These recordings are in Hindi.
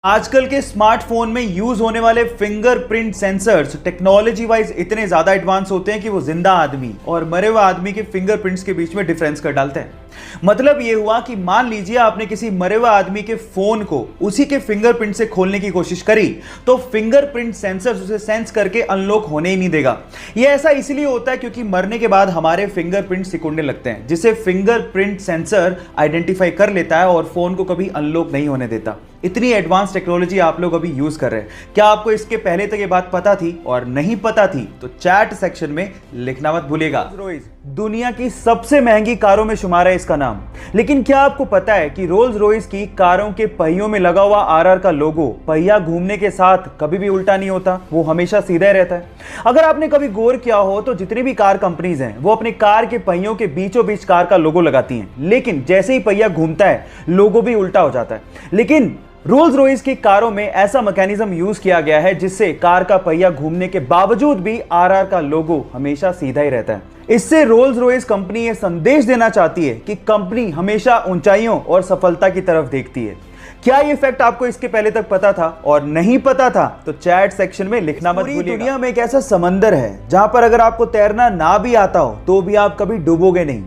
आजकल के स्मार्टफोन में यूज होने वाले फिंगरप्रिंट सेंसर्स टेक्नोलॉजी वाइज इतने ज्यादा एडवांस होते हैं कि वो जिंदा आदमी और मरे हुए आदमी के फिंगरप्रिंट्स के बीच में डिफरेंस कर डालते हैं। मतलब ये हुआ कि मान लीजिए आपने किसी मरे हुए आदमी के फोन को उसी के फिंगरप्रिंट से खोलने की कोशिश करी तो फिंगरप्रिंट सेंसर्स उसे सेंस करके अनलॉक होने ही नहीं देगा। ये ऐसा इसलिए होता है क्योंकि मरने के बाद हमारे फिंगरप्रिंट सिकुड़ने लगते हैं, जिसे फिंगरप्रिंट सेंसर आइडेंटिफाई कर लेता है और फोन को कभी अनलॉक नहीं होने देता। इतनी एडवांस टेक्नोलॉजी आप लोग अभी यूज कर रहे हैं। क्या आपको इसके पहले तक ये बात पता थी? और नहीं पता थी तो चैट सेक्शन में लिखना मत भूलिएगा। रोल्स रॉयस दुनिया की सबसे महंगी कारों में शुमार है इसका नाम। लेकिन क्या आपको पता है कि रोल्स रॉयस की कारों के पहियों में लगा हुआ आरआर का लोगो पहिया घूमने के साथ कभी भी उल्टा नहीं होता, वो हमेशा सीधा ही रहता है। अगर आपने कभी गौर किया हो तो जितनी भी कार कंपनीज हैं वो अपने कार के पहियों के बीचों बीच कार का लोगो लगाती हैं, लेकिन जैसे ही पहिया घूमता है लोगो भी उल्टा हो जाता है। लेकिन रोल्स रॉयस की कारों में ऐसा मैकेनिज्म यूज किया गया है जिससे कार का पहिया घूमने के बावजूद भी आरआर का लोगो हमेशा सीधा ही रहता है। इससे रोल्स रॉयस कंपनी यह संदेश देना चाहती है कि कंपनी हमेशा ऊंचाइयों और सफलता की तरफ देखती है। क्या ये फैक्ट आपको इसके पहले तक पता था? और नहीं पता था तो चैट सेक्शन में लिखना मत भूलिएगा। दुनिया में एक ऐसा समंदर है जहां पर अगर आपको तैरना ना भी आता हो तो भी आप कभी डूबोगे नहीं।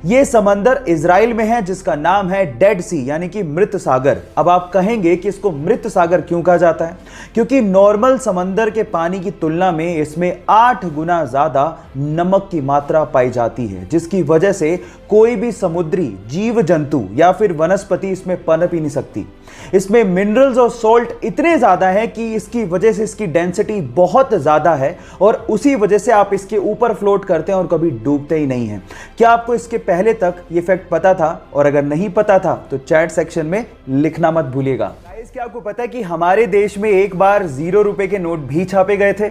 ये समंदर इजराइल में है जिसका नाम है डेड सी यानी कि मृत सागर। अब आप कहेंगे कि इसको मृत सागर क्यों कहा जाता है? क्योंकि नॉर्मल समंदर के पानी की तुलना में इसमें 8 गुना ज्यादा नमक की मात्रा पाई जाती है, जिसकी वजह से कोई भी समुद्री जीव जंतु या फिर वनस्पति इसमें पनप ही नहीं सकती। इसमें मिनरल्स और सॉल्ट इतने ज्यादा है कि इसकी वजह से इसकी डेंसिटी बहुत ज्यादा है और उसी वजह से आप इसके ऊपर फ्लोट करते हैं और कभी डूबते ही नहीं हैं। क्या आपको इसके पहले तक ये फैक्ट पता था? और अगर नहीं पता था तो चैट सेक्शन में लिखना मत भूलिएगा। क्या आपको पता है कि हमारे देश में एक बार 0 रुपए के नोट भी छापे गए थे?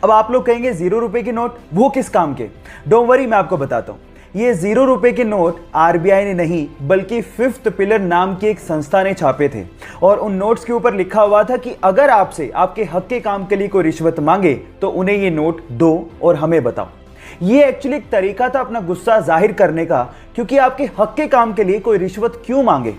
अब आप लोग कहेंगे 0 रुपए के नोट वो किस काम के? डोंट वरी, मैं आपको बताता हूं। ये 0 रुपए के नोट आरबीआई ने नहीं बल्कि फिफ्थ पिलर नाम की एक संस्था ने छापे थे और उन नोट्स के ऊपर लिखा हुआ था कि अगर आपसे आपके हक के काम के लिए कोई रिश्वत मांगे तो उन्हें ये नोट दो और हमें बताओ। ये एक्चुअली एक तरीका था अपना गुस्सा जाहिर करने का, क्योंकि आपके हक के काम के लिए कोई रिश्वत क्यों मांगे।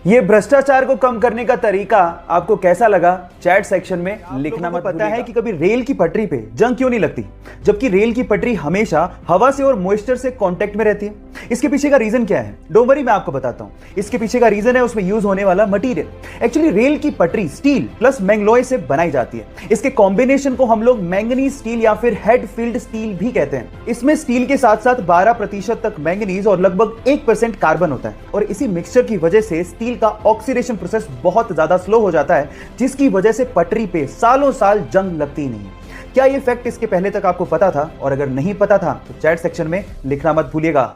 ये भ्रष्टाचार को कम करने का तरीका आपको कैसा लगा? चैट सेक्शन में लिखना मत। पता है कि कभी रेल की पटरी पे जंग क्यों नहीं लगती, जबकि रेल की पटरी हमेशा हवा से और मॉइस्चर से कांटेक्ट में रहती है? इसके पीछे का रीजन क्या है? डोंट वरी, मैं आपको बताता हूं। इसके पीछे का रीजन है उसमें यूज होने वाला मटेरियल। एक्चुअली रेल की पटरी स्टील प्लस मैंगलोय से बनाई जाती है। इसके कॉम्बिनेशन को हम लोग मैंगनीज स्टील या फिर हेड फील्ड स्टील भी कहते हैं। इसमें स्टील के साथ साथ 12% तक मैंगनीज और लगभग 1% कार्बन होता है और इसी मिक्सचर की वजह से स्टील का ऑक्सीडेशन प्रोसेस बहुत ज्यादा स्लो हो जाता है, जिसकी वजह से पटरी पे सालों साल जंग लगती नहीं है। क्या ये फैक्ट इसके पहले तक आपको पता था? और अगर नहीं पता था तो चैट सेक्शन में लिखना मत भूलिएगा।